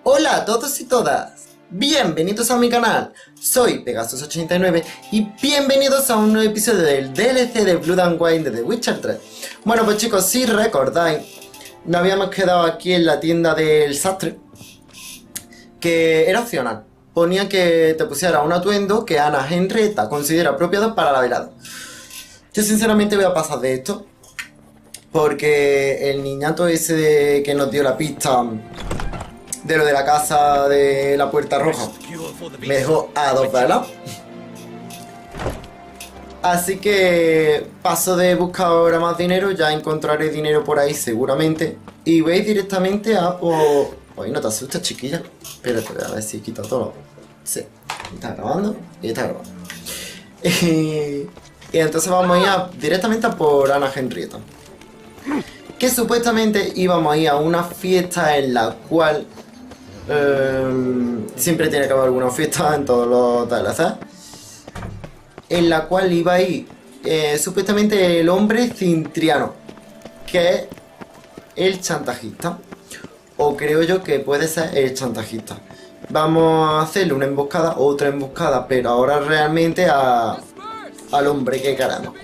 Hola a todos y todas, bienvenidos a mi canal, soy PEGASUS89 y bienvenidos a un nuevo episodio del DLC de Blood and Wine de The Witcher 3. Bueno pues chicos, si recordáis, nos habíamos quedado aquí en la tienda del sastre, que era opcional. Ponía que te pusiera un atuendo que Ana Henrietta considera apropiado para la velada. Yo sinceramente voy a pasar de esto, porque el niñato ese que nos dio la pista de lo de la casa de la puerta roja me dejó a dos balas. Así que paso de buscar ahora más dinero, ya encontraré dinero por ahí seguramente. Y voy directamente a por... Oye, no te asustes, chiquilla. Espérate, a ver si quita todo. Sí, está grabando y está grabando. Y entonces vamos a ir directamente a por Ana Henrietta. Que supuestamente íbamos a ir a una fiesta en la cual... siempre tiene que haber alguna fiesta en todos los DLCs, en la cual iba a ir supuestamente el hombre cintriano, que es el chantajista, o creo yo que puede ser el chantajista. Vamos a hacerle una emboscada, otra emboscada, pero ahora realmente al hombre que queremos.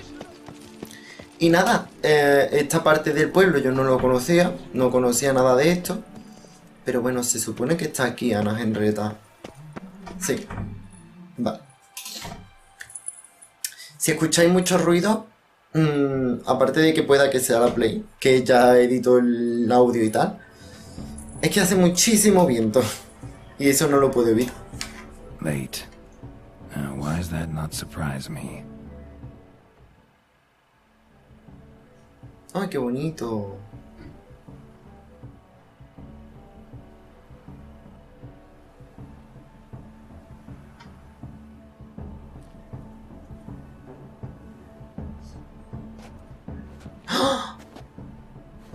Y nada, esta parte del pueblo yo no lo conocía, no conocía nada de esto. Pero bueno, se supone que está aquí Ana Henrietta. Sí. Vale. Si escucháis mucho ruido, aparte de que pueda que sea la Play, que ya edito el audio y tal, es que hace muchísimo viento. Y eso no lo puedo evitar. Late. Why does that not surprise me? Ay, qué bonito.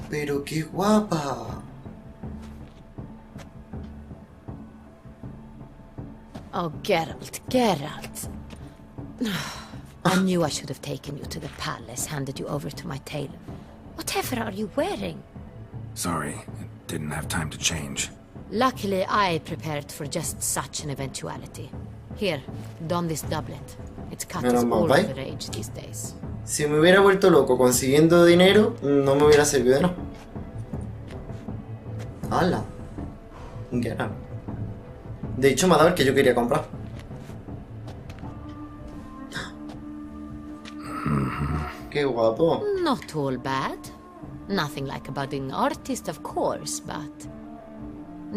Pero qué guapa. Oh, Geralt. I knew I should have taken you to the palace, handed you over to my tailor. Whatever are you wearing? Sorry, didn't have time to change. Luckily, I prepared for just such an eventuality. Here, don this doublet. It's cut as all over age these days. Si me hubiera vuelto loco consiguiendo dinero, no me hubiera servido de nada. ¡Hala! De hecho, me ha dado el que yo quería comprar. ¡Qué guapo! Not all bad. Nothing like a budding artist, of course, but...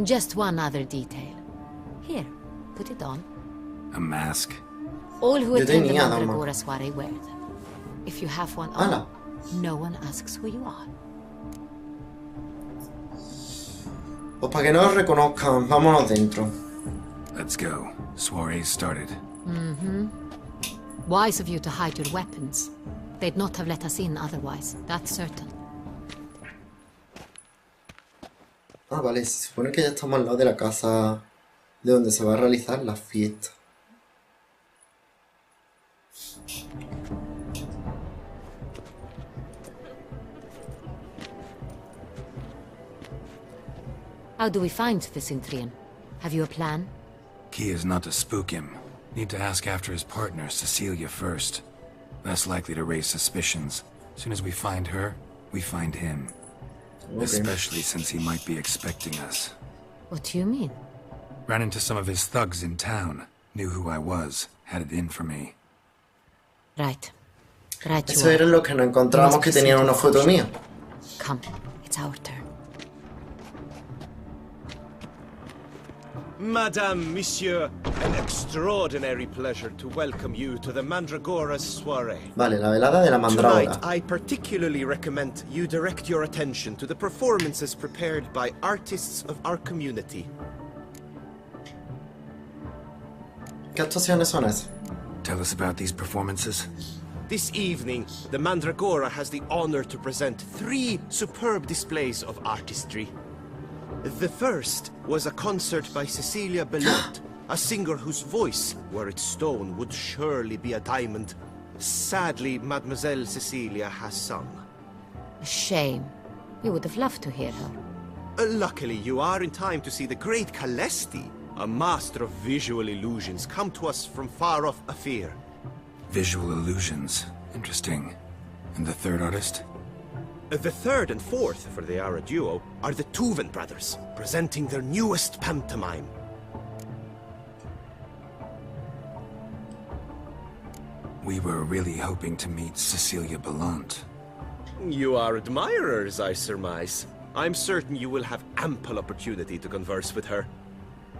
Just one other detail. Here, put it on. A mask? All who attend the Mandragora soiree wear them. If you have one on, no one asks who you are. Pues para que no os reconozcan, vámonos dentro. Let's go. Soiree started. Wise of you to hide your weapons. They'd not have let us in otherwise, that's certain. Ah, vale, se supone que ya estamos al lado de la casa de donde se va a realizar la fiesta. How do we find the Cintrian? Have you a plan? Key is not to spook him. Need to ask after his partner, Cecilia, first. Less likely to raise suspicions. Soon as we find her, we find him. Okay. Especially since he might be expecting us. What do you mean? Ran into some of his thugs in town. Knew who I was. Had it in for me. Right. Eso era lo que nos encontramos, que tenían una foto mía. Come, it's our turn. Madame, Monsieur, an extraordinary pleasure to welcome you to the Mandragora's soiree. Vale, la velada de la Mandragora. Tonight, I particularly recommend you direct your attention to the performances prepared by artists of our community. ¿Qué actuaciones son esas? Tell us about these performances. This evening, the Mandragora has the honor to present 3 superb displays of artistry. The first was a concert by Cecilia Belot, a singer whose voice, were it stone, would surely be a diamond. Sadly, Mademoiselle Cecilia has sung. A shame. We would have loved to hear her. Luckily, you are in time to see the great Calesti, a master of visual illusions, come to us from far off Afir. Visual illusions. Interesting. And the third artist? The third and fourth, for they are a duo, are the Tuven brothers, presenting their newest pantomime. We were really hoping to meet Cecilia Belant. You are admirers, I surmise. I'm certain you will have ample opportunity to converse with her.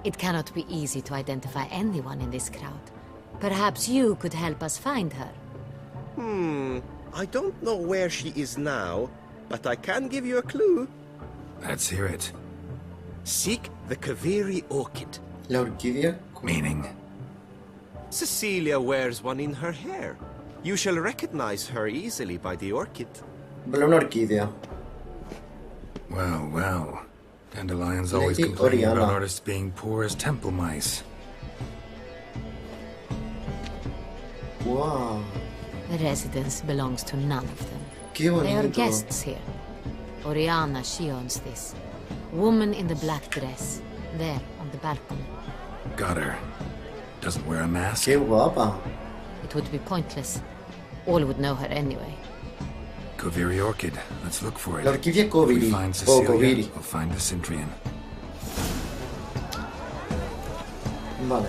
It cannot be easy to identify anyone in this crowd. Perhaps you could help us find her. I don't know where she is now, but I can give you a clue. Let's hear it. Seek the Kaviri orchid. La orquídea. Meaning? Cecilia wears one in her hair. You shall recognize her easily by the orchid. Vale, una orquídea. Well, well. Dandelions Lady always complain about Oriana. artists being poor as temple mice. Wow. The residence belongs to none of them. Qué bonito. They are guests here. Oriana, she owns this. Woman in the black dress. There, on the balcony. Got her. Doesn't wear a mask? Qué guapa. It would be pointless. All would know her anyway. Koviri Orchid. Let's look for it. La orquídea If we Koviri. find O Cecilia, Koviri. we'll find the Cintrian. Vale.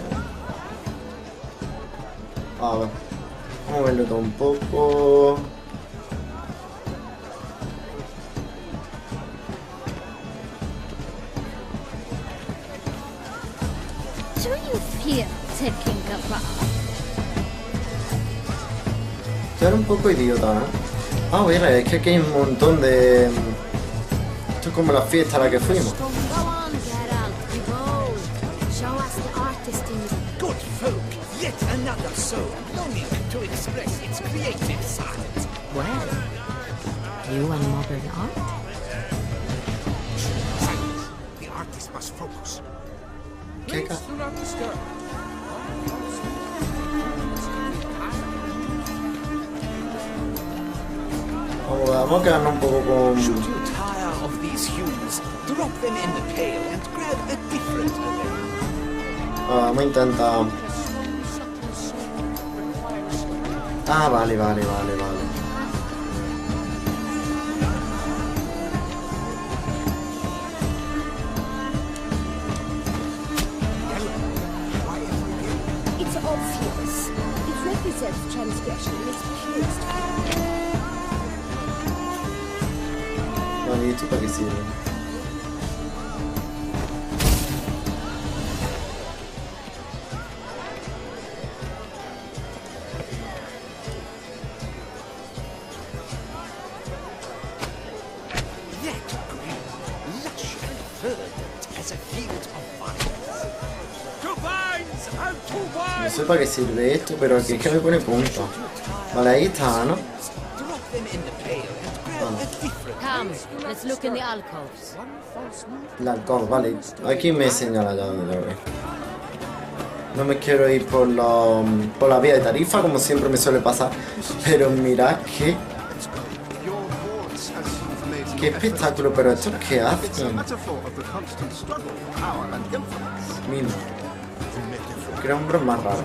A ver. Vamos a verlo todo un poco. Do you feel taking a bath? Esto era un poco idiota, ¿eh? Ah, mira, es que aquí hay un montón de... Esto es como la fiesta a la que fuimos. Go on, Geralt, behold. Show us the artist in you. Good folk, yet another soul longing to express its creative side. Well, you and modern art? Silence. The artist must focus. ¿Qué ca- Do not disturb. Vamos a quedarnos un poco con... Should you tire of these hues, drop them in the pail and grab a different array. Vamos a intentar... Ah, vale. It's obvious. It represents transgression in its purest form. Vale, ¿y esto para qué sirve? That green, lush and verdant as a field of vines. To vines and to No wines! sé para qué sirve esto, pero aquí es que me pone punto. Vale, ahí está, ¿no? Drop them in the pail and grab a different Come, let's look in the alcoves. La alcoba, vale. Aquí me señala ya donde lo ve. No me quiero ir por la vía de Tarifa, como siempre me suele pasar. Pero mirad qué espectáculo, pero estos qué hacen. Mira. Crea hombres más raros.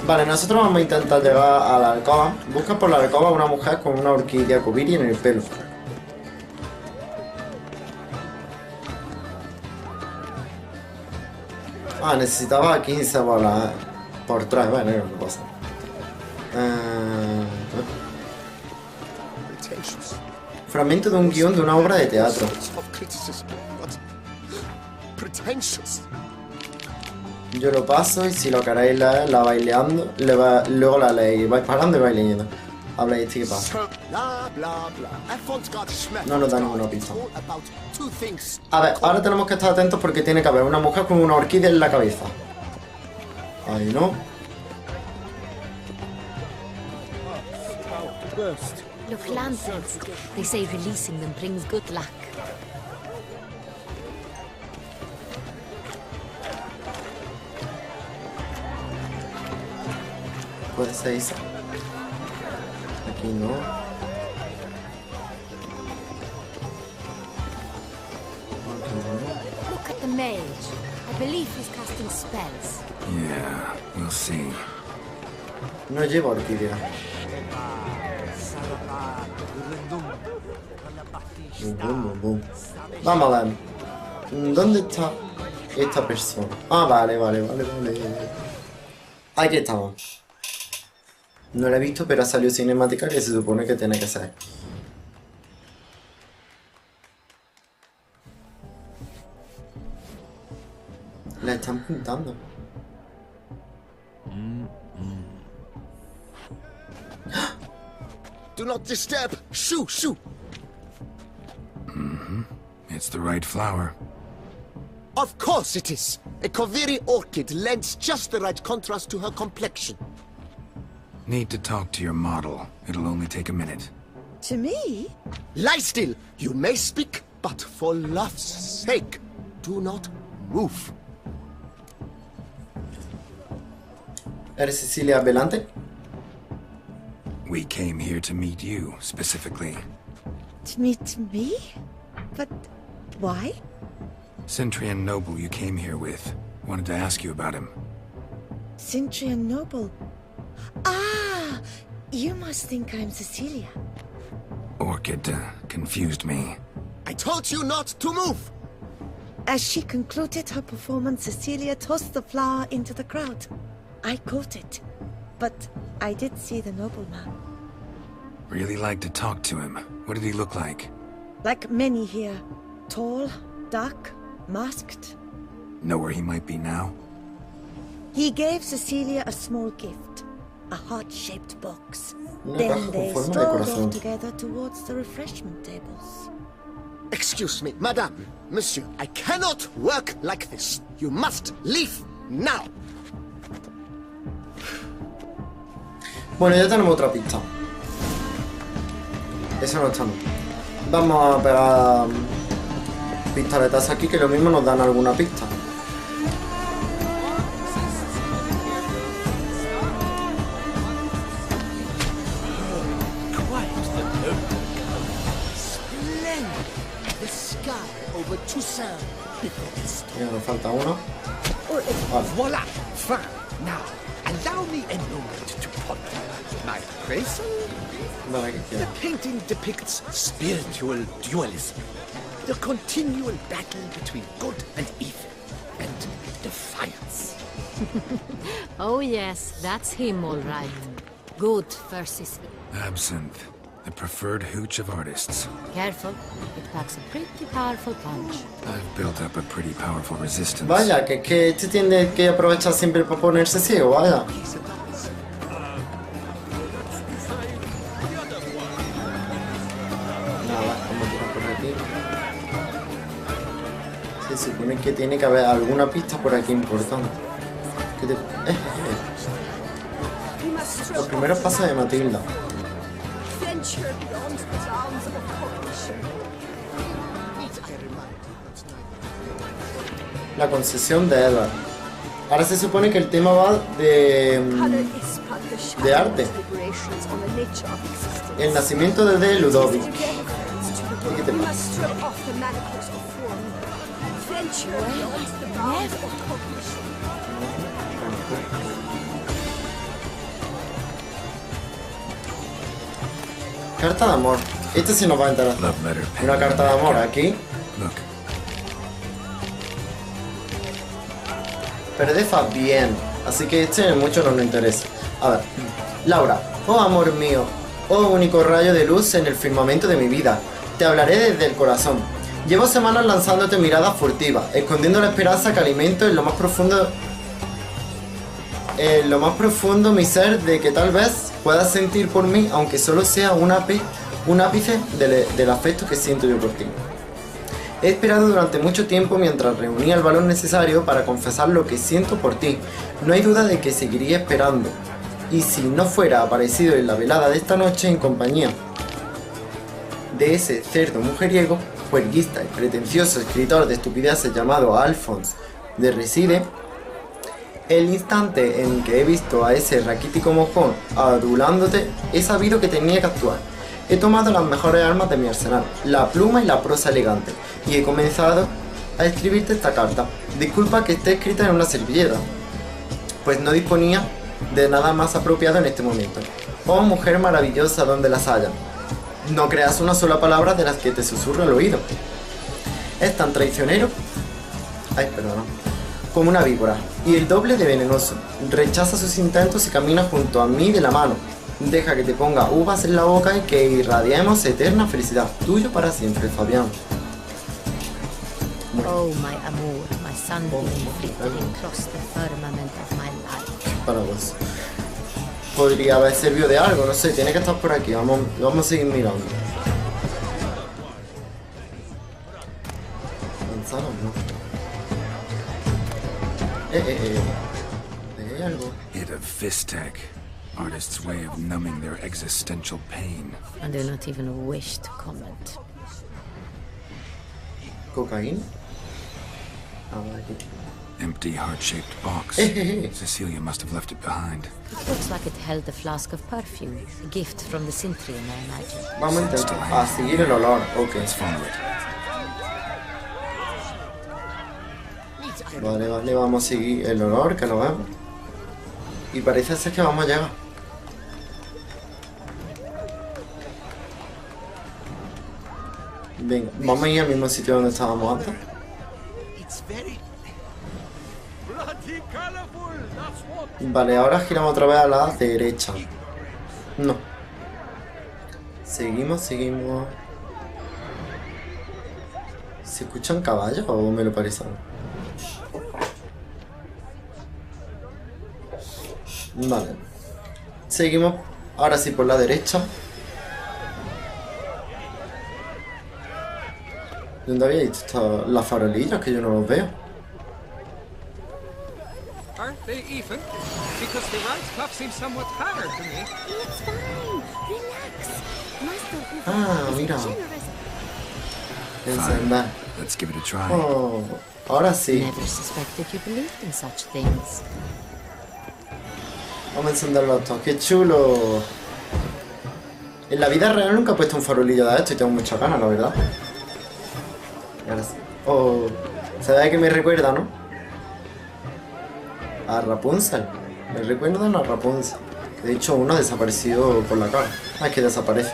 Vale, nosotros vamos a intentar llegar a la alcoba. Busca por la alcoba una mujer con una orquídea Koviri en el pelo. Ah, necesitaba 15 bolas por atrás. Bueno, no pasa. Fragmento de un guión de una obra de teatro. Yo lo paso y si lo queréis leer, la vais leando, luego la leéis, vais parando y vais leyendo. Habla este que pasa. No nos da ninguna pista. A ver, ahora tenemos que estar atentos porque tiene que haber una mujer con una orquídea en la cabeza. Ahí no. Look, lanterns. They say releasing them brings good luck. Puede ser esa. Aquí no. I believe he's casting spells. Yeah, we'll see. No llevo orquídea. Bum, bum, bum, bum. Vamos a ver. ¿Dónde está esta persona? Ah, vale. Aquí estamos. No la he visto, pero ha salido cinemática que se supone que tiene que ser. La están pintando. Do not disturb! Shoo! Shoo! It's the right flower. Of course it is! A Koviri orchid lends just the right contrast to her complexion. Need to talk to your model. It'll only take a minute. To me? Lie still! You may speak, but for love's sake, do not move. ¿Eres Cecilia Belante? We came here to meet you, specifically. To meet me? But why? Centrian noble you came here with. Wanted to ask you about him. Centrian noble. Ah! You must think I'm Cecilia. Orchid confused me. I told you not to move! As she concluded her performance, Cecilia tossed the flower into the crowd. I caught it, but I did see the nobleman. Really like to talk to him. What did he look like? Like many here. Tall, dark, masked. Know where he might be now? He gave Cecilia a small gift. A heart-shaped box. Una Then caja they con forma de strolled corazón. off together towards the refreshment tables. Excuse me, madame, monsieur, I cannot work like this. You must leave now! Bueno, ya tenemos otra pista. Eso no está mal. Vamos a pegar pistoletas aquí, que lo mismo nos dan alguna pista. Quite the noble. Splendid! The sky over Toussaint before the storm. Mira, nos falta uno. Vale. Voila! Fine. Now, allow me a moment to ponder. My praise? Vale, que The quiera. painting depicts spiritual dualism. The continual battle between good and evil. And defiance. Oh yes, that's him all right. Good versus... Absinthe. The preferred hooch of artists. Careful, it packs a pretty powerful punch. I've built up a pretty powerful resistance. Vaya, que es que este tiene que aprovechar siempre para ponerse ciego, vaya. Nada, vamos a tirar por aquí. Se supone que tiene que haber alguna pista por aquí importante. ¿Qué te... Los primeros pasos de Matilda. La concesión de Edward. Ahora se supone que el tema va de arte. El nacimiento de Ludovic. ¿Qué te pasa? Carta de amor. Este sí nos va a interesar. Love letter pen. Una carta de amor aquí. Look, Pero de fa bien. Así que este mucho no nos interesa. A ver. Laura. Oh amor mío. Oh único rayo de luz en el firmamento de mi vida. Te hablaré desde el corazón. Llevo semanas lanzándote miradas furtivas, escondiendo la esperanza que alimento en lo más profundo mi ser, de que tal vez puedas sentir por mí, aunque solo sea un ápice del afecto que siento yo por ti. He esperado durante mucho tiempo mientras reunía el valor necesario para confesar lo que siento por ti. No hay duda de que seguiría esperando. Y si no fuera aparecido en la velada de esta noche en compañía de ese cerdo mujeriego, juerguista y pretencioso escritor de estupideces llamado Alphonse de Reside, el instante en que he visto a ese raquítico mojón adulándote, he sabido que tenía que actuar. He tomado las mejores armas de mi arsenal, la pluma y la prosa elegante, y he comenzado a escribirte esta carta. Disculpa que esté escrita en una servilleta, pues no disponía de nada más apropiado en este momento. Oh, mujer maravillosa, donde las haya. No creas una sola palabra de las que te susurro al oído. Es tan traicionero, ay, perdón, como una víbora, y el doble de venenoso. Rechaza sus intentos y camina junto a mí de la mano. Deja que te ponga uvas en la boca y que irradiemos eterna felicidad. Tuyo para siempre, Fabián. Oh, my amour, my sunbeam flittering across the firmament of my life. Para vos. Podría haber servido de algo, no sé, tiene que estar por aquí. Vamos a seguir mirando. ¿Avanzamos, no? ¿Hay algo? Hit of Fistech. Artist's way of numbing their existential pain. I do not even wish to comment. ¿Cocaína? Ah, vale, aquí. Empty heart-shaped box. Cecilia must have left it behind. It looks like it held a flask of perfume, a gift from the Sintrian, I imagine. Vamos a intentar seguir el olor. Ok. Let's follow it. Vale, vamos a seguir el olor, que lo vemos. Y parece ser que vamos a llegar. Venga, vamos a ir al mismo sitio donde estábamos antes. Vale, ahora giramos otra vez a la derecha. No. Seguimos. ¿Se escuchan caballos o me lo parece? Vale. Seguimos ahora sí por la derecha. ¿Dónde había visto las farolillas? Que yo no los veo. Aren't they even? Because the right cuff seems somewhat harder to me. It's fine. Relax. Master Ah, mira. Fine. Encender. Let's give it a try. Oh, ahora sí. Never suspected you believed in such things. Vamos a encenderlo todos. ¡Qué chulo! En la vida real nunca he puesto un farolillo de esto y tengo muchas ganas, la verdad. Y ahora sí. Oh, ¿sabes a qué me recuerda, no? A Rapunzel. Me recuerda a una Rapunzel. De hecho, uno ha desaparecido por la cara. Ah, es que desaparece.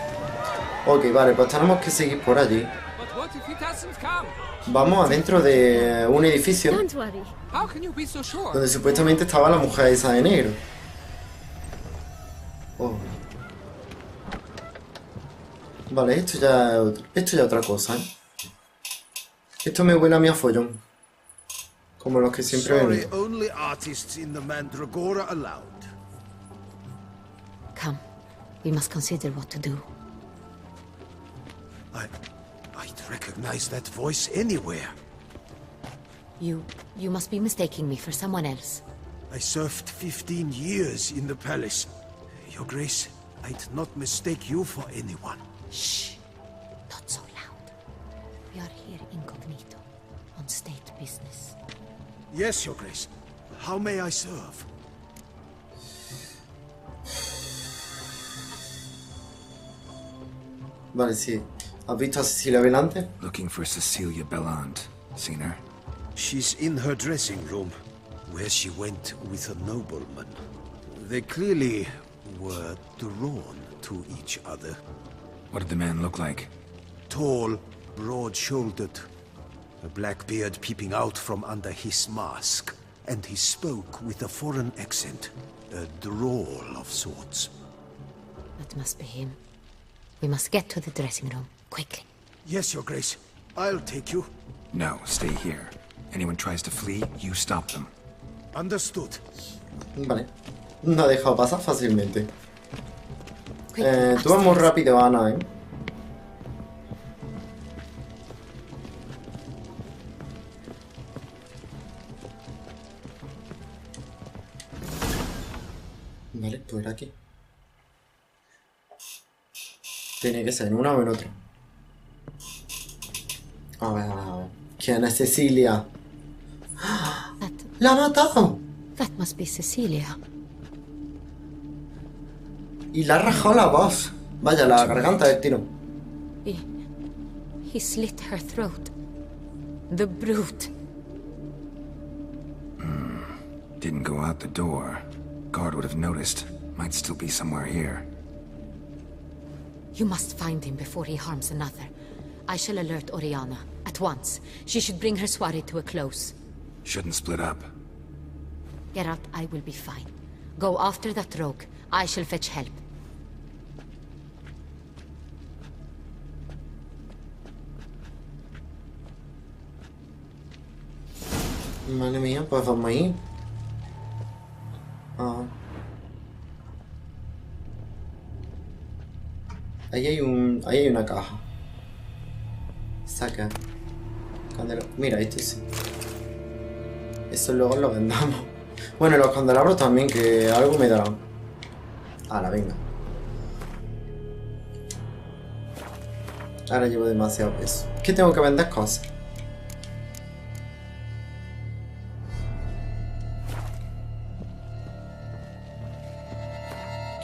Ok, vale, pues tenemos que seguir por allí. But what if he doesn't come? Vamos adentro de un edificio Don't worry. How can you be so sure? donde supuestamente estaba la mujer esa de negro. Oh. Vale, esto ya es otra cosa, ¿eh? Esto me huele a mi afollón. Como los que siempre Sorry, ven. only artists in the Mandragora allowed. Come, we must consider what to do. I'd recognize that voice anywhere. You must be mistaking me for someone else. I served 15 years in the palace. Your Grace, I'd not mistake you for anyone. Shh, not so loud. We are here incognito, on state business. Yes, Your Grace. How may I serve? Vale, sí. ¿Has visto a Cecilia Belante? Looking for Cecilia Bellant. Seen her? She's in her dressing room, where she went with a nobleman. They clearly were drawn to each other. What did the man look like? Tall, broad-shouldered, a black beard peeping out from under his mask, and he spoke with a foreign accent, a drawl of sorts. That must be him. We must get to the dressing room, quickly. Yes, Your Grace. I'll take you. No, stay here. Anyone tries to flee, you stop them. Understood. Vale. No ha dejado pasar fácilmente. Quickly, Tú vas muy upstairs. rápido, Ana, ¿eh? Vale, pues era aquí. Tiene que ser en una o en otra. A ver, a ver. ¿Quién es Cecilia? That, ¡La ha matado! that must be Cecilia. Y le ha rajado la voz. Vaya, la garganta del tiro. He slit her throat. The brute. didn't go out the door. Guard would have noticed. Might still be somewhere here. You must find him before he harms another. I shall alert Oriana. At once. She should bring her soiree to a close. Shouldn't split up. Geralt, I will be fine. Go after that rogue. I shall fetch help. Madre mía, pues vamos ahí. Ah. Ahí hay una caja. Saca. Mira, esto sí. Eso luego lo vendamos. Bueno, los candelabros también, que algo me darán. Ahora, venga. Ahora llevo demasiado peso. Es que tengo que vender cosas.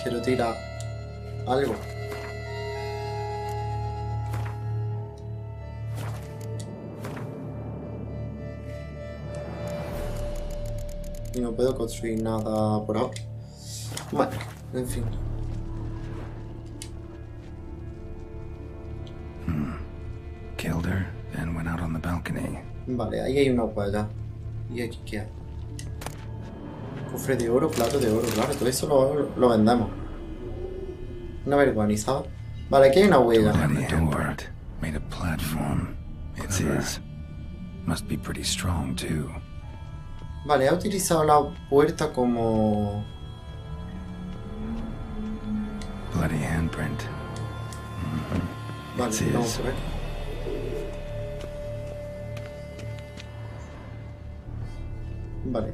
Quiero tirar algo. Y no puedo construir nada por ahora. Bueno, en fin. Killed her, then went out on the balcony. Vale, ahí hay una huella. ¿Y aquí qué hay? Cofre de oro, plato de oro, claro, todo eso lo vendemos. Una vergüenza, ¿sabes? Vale, aquí hay una huella. Bloody handprint. Made a platform. It's his. Must be pretty strong too. Vale, ha utilizado la puerta como... Bloody handprint. Vale, It's vamos his. a ver. Vale.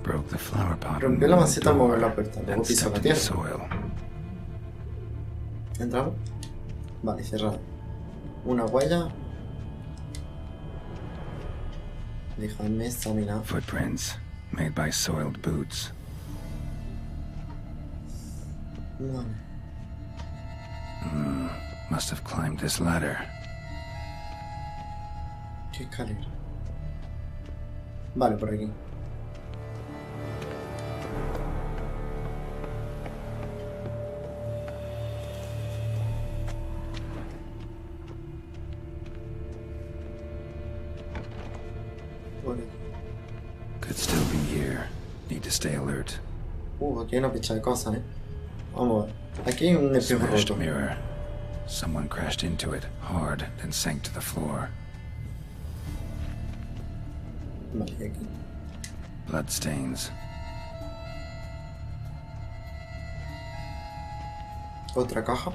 Broke the flower pot. Rompió la maceta al mover la puerta, luego Then pisó la stepped in the tierra. soil. ¿Entramos? Vale, cerrado. Una huella. Déjame examinar. Footprints made by soiled boots. Vale. Must have climbed this ladder. ¿Qué escalera? Vale, por aquí. Por aquí. Could still be here. Need to stay alert. Aquí hay una picha de cosas, Vamos a ver. Aquí hay un espejo Smashed roto. mirror. Someone crashed into it hard, then sank to the floor. Vale, y aquí. Blood stains. Otra caja.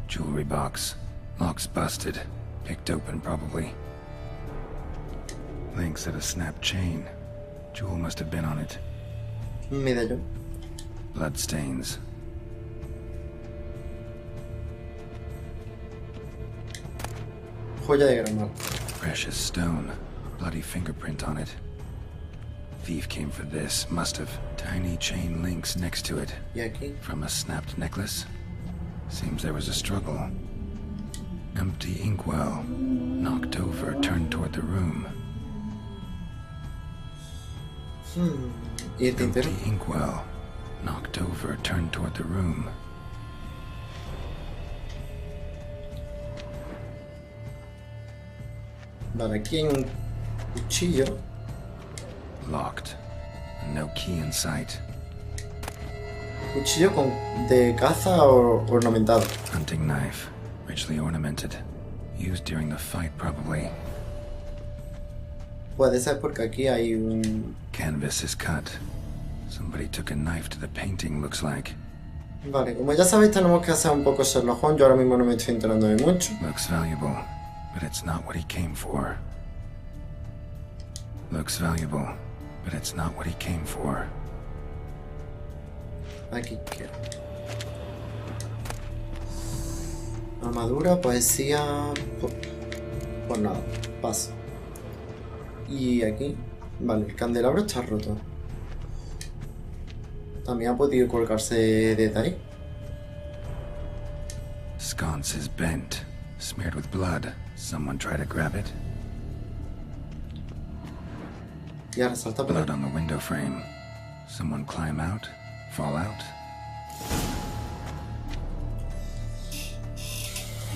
Jewelry box. Lock's busted. Picked open, probably. Links at a snapped chain. Jewel must have been on it. Un medallón. Blood stains. Joya de granal. Precious stone. Bloody fingerprint on it. Thief came for this. Must have. Tiny chain links next to it. Y aquí. From a snapped necklace. Seems there was a struggle. Empty inkwell. Knocked over, turned toward the room. Y el tintero. Empty inkwell. Knocked over, turned toward the room. Vale, aquí hay un cuchillo. Locked. No key in sight. Cuchillo de caza ornamentado. Hunting knife. Richly ornamented. Used during the fight, probably. Puede ser porque aquí hay un... Canvas is cut. Somebody took a knife to the painting, looks like. Vale, como ya sabéis tenemos que hacer un poco Sherlock Holmes. Yo ahora mismo no me estoy enterando de mucho. Looks valuable, but it's not what he came for. Looks valuable, but it's not what he came for. Aquí queda. Armadura, poesía... Pues nada, paso. Y aquí... Vale, el candelabro está roto. También ha podido colgarse desde ahí. Sconce is bent, smeared with blood. Someone try to grab it. Y ahora salta por ahí. Blood on the window frame. Someone climb out? Fall out?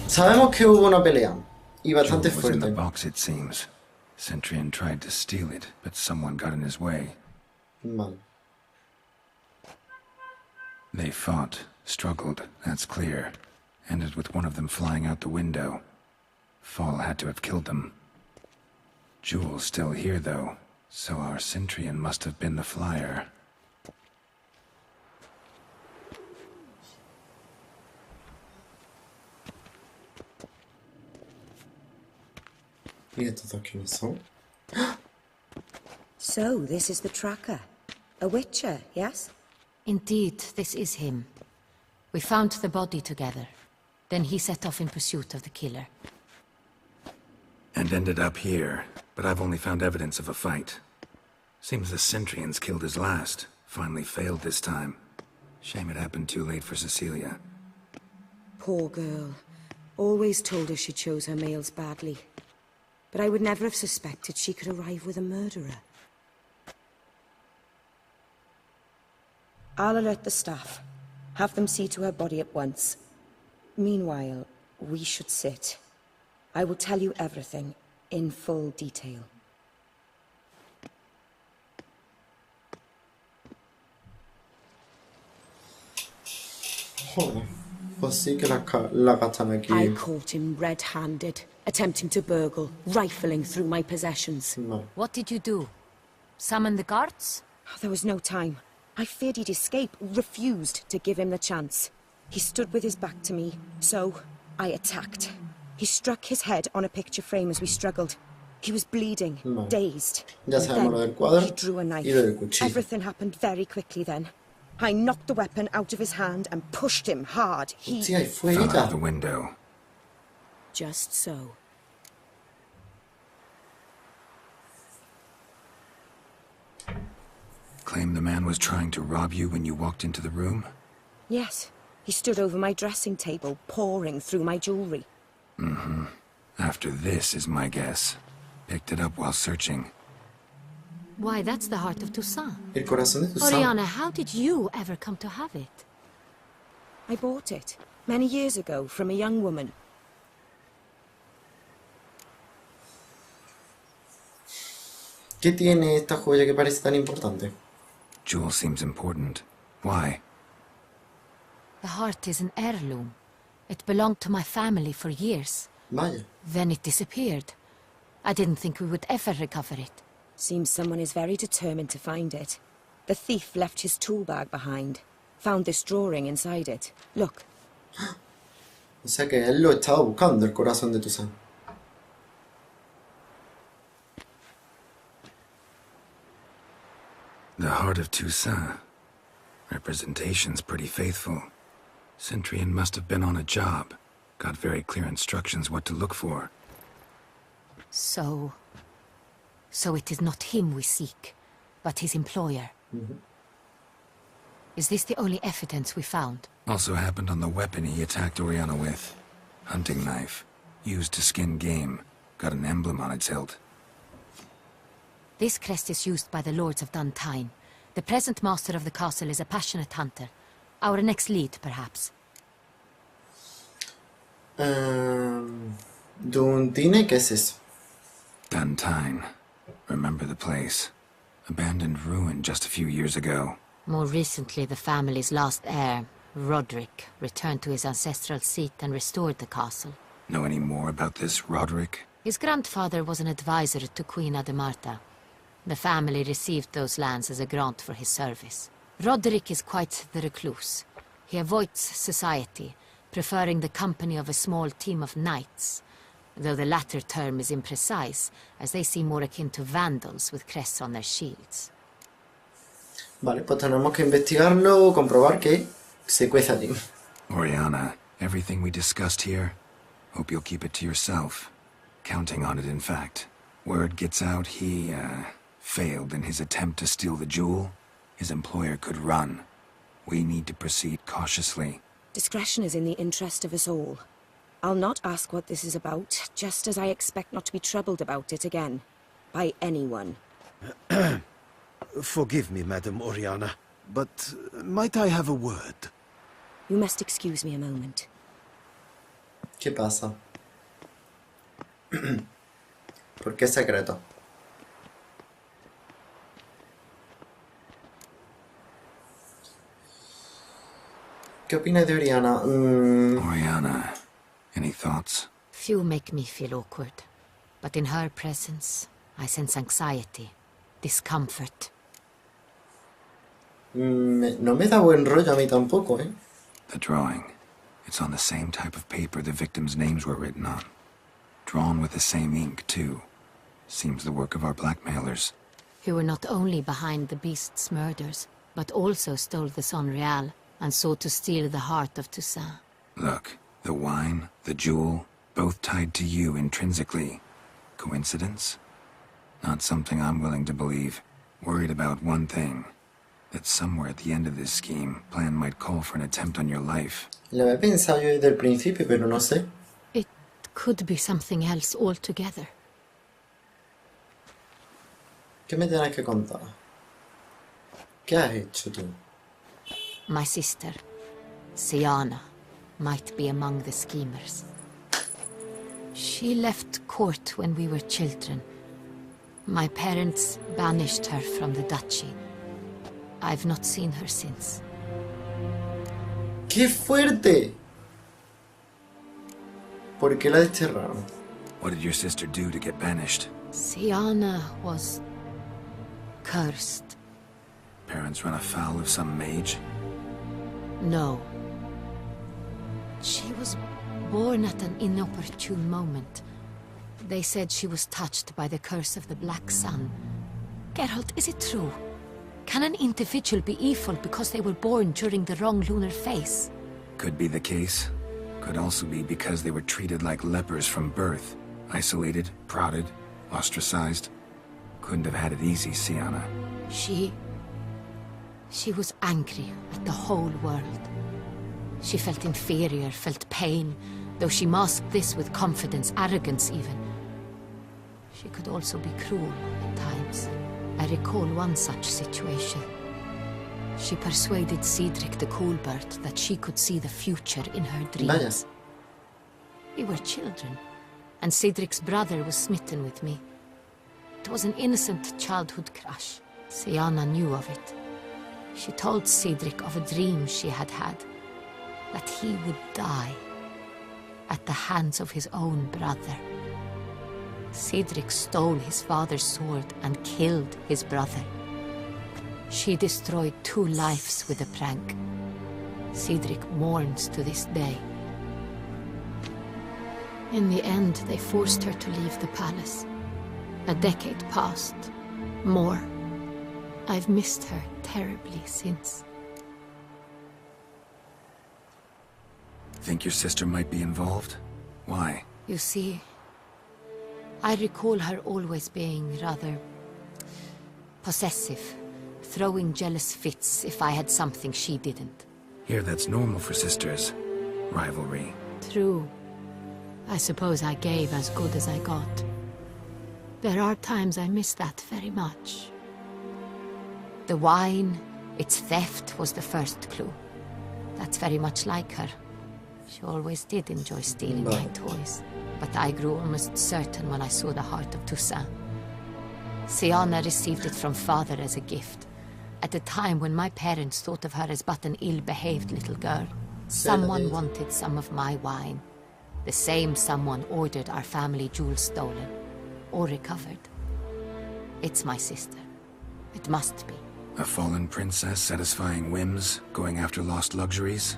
Sabemos que hubo una pelea. Y bastante Jewel was in the fuerte. box, it seems. Centurion tried to steal it, but someone got in his way. Vale. They fought, struggled, that's clear. Ended with one of them flying out the window. Fall had to have killed them. Jewel's still here, though, so our Centurion must have been the flyer. ¿Y estos dos quiénes son? So, this is the tracker. A witcher, yes? Indeed, this is him. We found the body together. Then he set off in pursuit of the killer. And ended up here, but I've only found evidence of a fight. Seems the Centurions killed his last. Finally failed this time. Shame it happened too late for Cecilia. Poor girl. Always told her she chose her males badly. But I would never have suspected she could arrive with a murderer. I'll alert the staff. Have them see to her body at once. Meanwhile, we should sit. I will tell you everything, in full detail. Joder. Pues sí que la gastan aquí. I caught him red-handed, attempting to burgle, rifling through my possessions. Vale. What did you do? Summon the guards? There was no time. I feared he'd escape, refused to give him the chance. He stood with his back to me, so I attacked. He struck his head on a picture frame as we struggled. He was bleeding, Vale. dazed. Ya And sabemos lo then del cuadro he drew a knife. y lo del cuchillo. Everything happened very quickly then. I knocked the weapon out of his hand and pushed him hard. Sí, ahí fue Fell out ella. the window. Just so. Claim the man was trying to rob you when you walked into the room? Yes. He stood over my dressing table, pouring through my jewelry. Mm-hmm. After this is my guess. Picked it up while searching. Why, that's the heart of Toussaint. El corazón de Toussaint. Oriana, how did you ever come to have it? I bought it, many years ago, from a young woman. ¿Qué tiene esta joya que parece tan importante? Jewel seems important. Why? The heart is an heirloom. It belonged to my family for years. Vaya. Then it disappeared. I didn't think we would ever recover it. Seems someone is very determined to find it. The thief left his tool bag behind. Found this drawing inside it. Look. O sea que él lo estaba buscando, el corazón de Toussaint. The heart of Toussaint. Representation's pretty faithful. Centurion must have been on a job. Got very clear instructions what to look for. So it is not him we seek, but his employer. Mm-hmm. Is this the only evidence we found? Also happened on the weapon he attacked Oriana with. Hunting knife. Used to skin game. Got an emblem on its hilt. This crest is used by the Lords of Duntine. The present master of the castle is a passionate hunter. Our next lead, perhaps. Duntine, ¿qué es eso? Duntine. Remember the place. Abandoned ruin just a few years ago. More recently, the family's last heir, Roderick, returned to his ancestral seat and restored the castle. Know any more about this Roderick? His grandfather was an advisor to Queen Ademarta. The family received those lands as a grant for his service. Roderick is quite the recluse. He avoids society, preferring the company of a small team of knights, though the latter term is imprecise, as they seem more akin to vandals with crests on their shields. Vale, pues tenemos que investigarlo, comprobar que se cueza allí. Oriana, everything we discussed here, hope you'll keep it to yourself. Counting on it, in fact. Word gets out he, failed in his attempt to steal the jewel. His employer could run. We need to proceed cautiously. Discretion is in the interest of us all. I'll not ask what this is about, just as I expect not to be troubled about it again. By anyone. Forgive me, Madam Oriana, but might I have a word? You must excuse me a moment. ¿Qué pasa? ¿Por qué secreto? ¿Qué opinas de Oriana? Oriana, any thoughts? Few make me feel awkward, but in her presence, I sense anxiety, discomfort. No me da buen rollo a mí tampoco, ¿eh? The drawing. It's on the same type of paper the victims' names were written on. Drawn with the same ink, too. Seems the work of our blackmailers. Who were not only behind the beast's murders, but also stole the Son Real and sought to steal the heart of Toussaint. Look, the wine, the jewel, both tied to you intrinsically. Coincidence? Not something I'm willing to believe. Worried about one thing. That somewhere at the end of this scheme, plan might call for an attempt on your life. Lo había pensado yo desde el principio, pero no sé. It could be something else altogether. ¿Qué me tienes que contar? ¿Qué has hecho tú? My sister, Siana, might be among the schemers. She left court when we were children. My parents banished her from the duchy. I've not seen her since. ¡Qué fuerte! ¿Por qué la desterraron? What did your sister do to get banished? Siana was cursed. Parents run afoul of some mage? No. She was born at an inopportune moment. They said she was touched by the curse of the Black Sun. Geralt, is it true? Can an individual be evil because they were born during the wrong lunar phase? Could be the case. Could also be because they were treated like lepers from birth. Isolated, prodded, ostracized. Couldn't have had it easy, Siana. She was angry at the whole world. She felt inferior, felt pain, though she masked this with confidence, arrogance even. She could also be cruel at times. I recall one such situation. She persuaded Cedric the Coolbird that she could see the future in her dreams. We were children, and Cedric's brother was smitten with me. It was an innocent childhood crush. Siana knew of it. She told Cedric of a dream she had had, that he would die at the hands of his own brother. Cedric stole his father's sword and killed his brother. She destroyed 2 lives with a prank. Cedric mourns to this day. In the end, they forced her to leave the palace. A decade passed. More. I've missed her terribly since. Think your sister might be involved? Why? You see, I recall her always being rather possessive, throwing jealous fits if I had something she didn't. Here that's normal for sisters. Rivalry. True. I suppose I gave as good as I got. There are times I miss that very much. The wine, its theft was the first clue. That's very much like her. She always did enjoy stealing my toys. But I grew almost certain when I saw the heart of Toussaint. Siana received it from father as a gift, at a time when my parents thought of her as but an ill-behaved little girl. Someone wanted some of my wine. The same someone ordered our family jewels stolen, or recovered. It's my sister. It must be. A fallen princess satisfying whims, going after lost luxuries?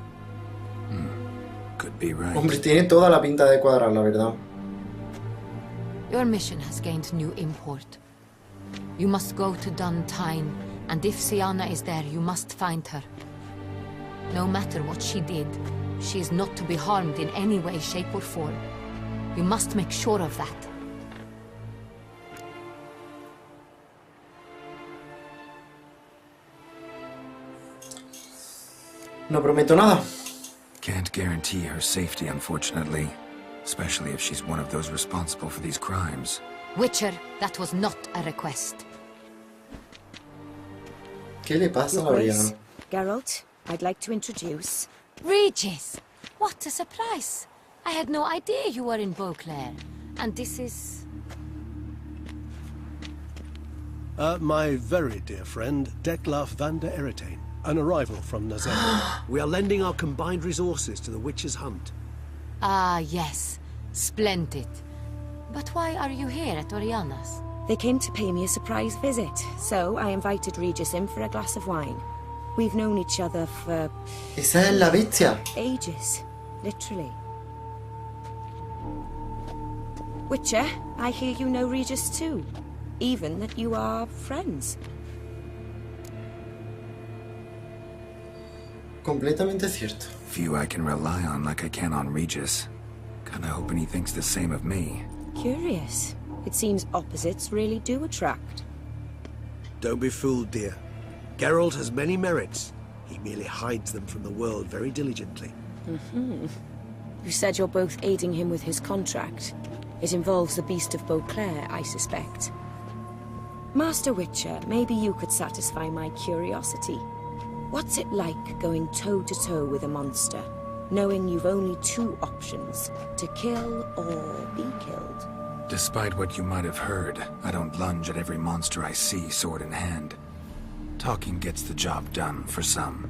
Could be right. Hombre, tiene toda la pinta de cuadrar, la verdad. Your mission has gained new import. You must go to Duntine, and if Siana is there, you must find her. No matter what she did, she is not to be harmed in any way, shape or form. You must make sure of that. No prometo nada. Can't guarantee her safety, unfortunately. Especially if she's one of those responsible for these crimes. Witcher, that was not a request. ¿Qué le pasa a Your la Grace, Oriana? Geralt, I'd like to introduce... Regis! What a surprise! I had no idea you were in Beauclair. And this is... My very dear friend, Detlaf van der Eretain, an arrival from Nazaire. We are lending our combined resources to the Witch's Hunt. Ah, yes. Splendid. But why are you here at Oriana's? They came to pay me a surprise visit, so I invited Regis in for a glass of wine. We've known each other for... Esa es la bestia. ages, literally. Witcher, I hear you know Regis too. Even that you are friends. Completamente cierto. Few I can rely on like I can on Regis. Kinda hoping he thinks the same of me. Curious. It seems opposites really do attract. Don't be fooled, dear. Geralt has many merits. He merely hides them from the world very diligently. You said you're both aiding him with his contract. It involves the Beast of Beauclair, I suspect. Master Witcher, maybe you could satisfy my curiosity. What's it like going toe-to-toe with a monster, knowing you've only two options, to kill or be killed? Despite what you might have heard, I don't lunge at every monster I see sword in hand. Talking gets the job done for some.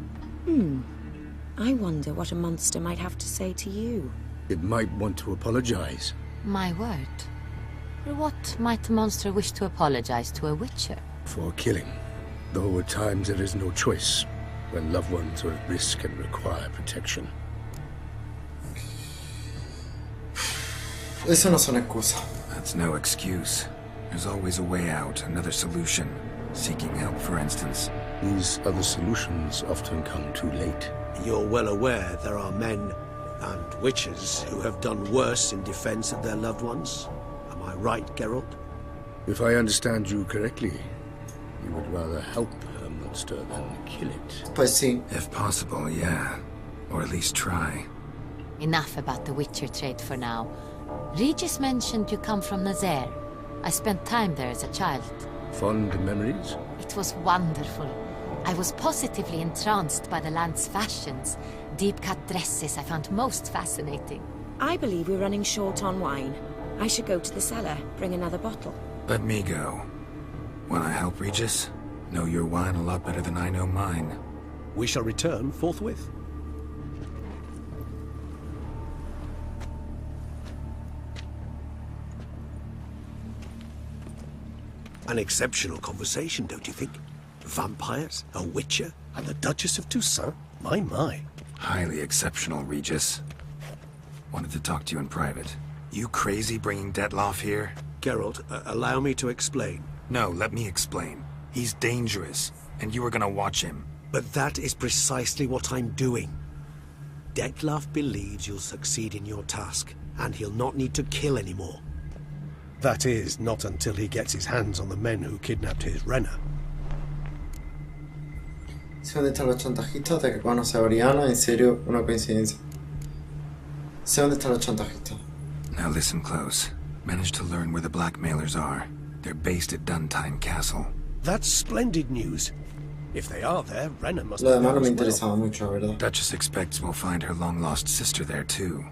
I wonder what a monster might have to say to you. It might want to apologize. My word. For what might a monster wish to apologize to a witcher? For killing. Though at times there is no choice, when loved ones are at risk and require protection. Eso no son excusas. That's no excuse. There's always a way out, another solution. Seeking help, for instance. These other solutions often come too late. You're well aware there are men and witches who have done worse in defense of their loved ones. Am I right, Geralt? If I understand you correctly, you would rather help a monster than kill it. Pues sí. If possible, yeah. Or at least try. Enough about the witcher trade for now. Regis mentioned you come from Nazaire. I spent time there as a child. Fond memories? It was wonderful. I was positively entranced by the land's fashions. Deep-cut dresses I found most fascinating. I believe we're running short on wine. I should go to the cellar, bring another bottle. Let me go. Wanna help, Regis? Know your wine a lot better than I know mine. We shall return forthwith. An exceptional conversation, don't you think? Vampires, a witcher, and the Duchess of Toussaint? My. Highly exceptional, Regis. Wanted to talk to you in private. You crazy bringing Detlaf here? Geralt, allow me to explain. No, let me explain. He's dangerous, and you were gonna watch him. But that is precisely what I'm doing. Detlaf believes you'll succeed in your task, and he'll not need to kill anymore. That is, not until he gets his hands on the men who kidnapped his Renna. Sé dónde están los chantajistas de que conoce a Oriana. En serio, una coincidencia. Sé dónde están los chantajistas. Now listen close. Managed to learn where the blackmailers are. They're based at Duntime Castle. That's splendid news. If they are there, Renna must Lo be demás there no me as well. interesaba mucho, la verdad. Duchess expects we'll find her long-lost sister there, too.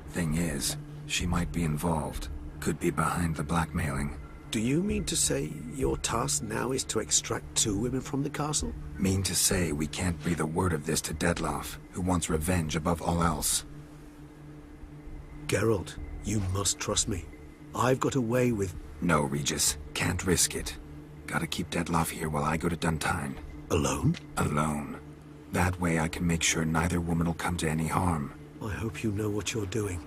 Thing is, she might be involved. Could be behind the blackmailing. Do you mean to say your task now is to extract 2 women from the castle? Mean to say we can't breathe a word of this to Detlaf, who wants revenge above all else. Geralt, you must trust me. I've got away with... No, Regis. Can't risk it. Gotta keep Detlaf here while I go to Duntime. Alone? Alone. That way I can make sure neither woman will come to any harm. I hope you know what you're doing.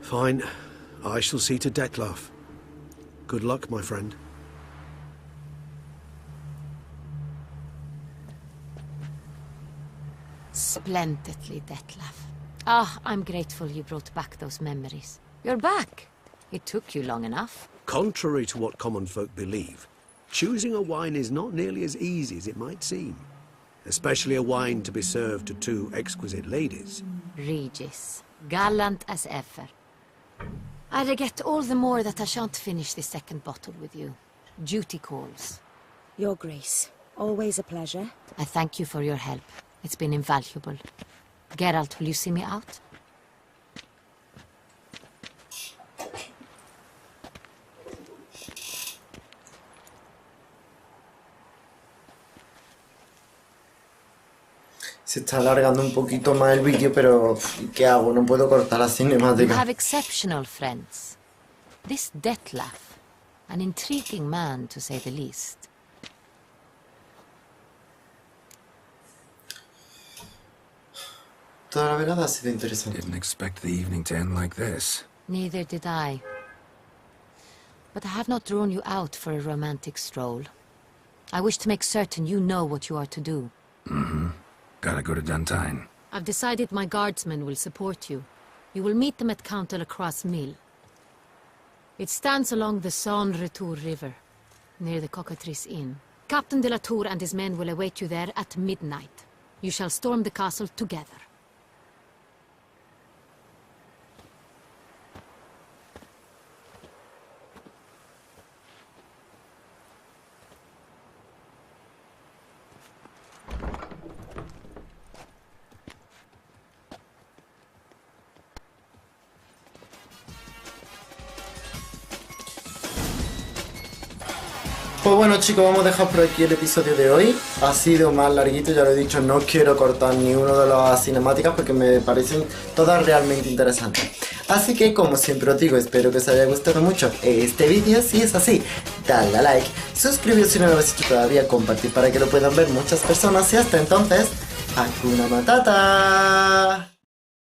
Fine. I shall see to Detlaf. Good luck, my friend. Splendidly, Detlaf. Ah, I'm grateful you brought back those memories. You're back. It took you long enough. Contrary to what common folk believe, choosing a wine is not nearly as easy as it might seem. Especially a wine to be served to 2 exquisite ladies. Regis, gallant as ever. I regret all the more that I shan't finish this second bottle with you. Duty calls. Your Grace, Always a pleasure. I thank you for your help. It's been invaluable. Geralt, will you see me out? Se está alargando un poquito más el vídeo, pero ¿qué hago? No puedo cortar la You cinemática. have exceptional friends. This Detlef, an intriguing man to say the least. Toda la velada ha sido interesante. Didn't expect the evening to end like this. Neither did I. But I have not drawn you out for a romantic stroll. I wish to make certain you know what you are to do. Gotta go to Duntine. I've decided my guardsmen will support you. You will meet them at Count de la Croix's mill. It stands along the Saône-Retour River, near the Cockatrice Inn. Captain de la Tour and his men will await you there at midnight. You shall storm the castle together. Pues bueno chicos, vamos a dejar por aquí el episodio de hoy. Ha sido más larguito, ya lo he dicho, no quiero cortar ni uno de las cinemáticas porque me parecen todas realmente interesantes. Así que como siempre os digo, espero que os haya gustado mucho este vídeo. Si es así, dale a like, suscribiros si no lo habéis hecho todavía, compartir para que lo puedan ver muchas personas y hasta entonces, ¡Hakuna Matata!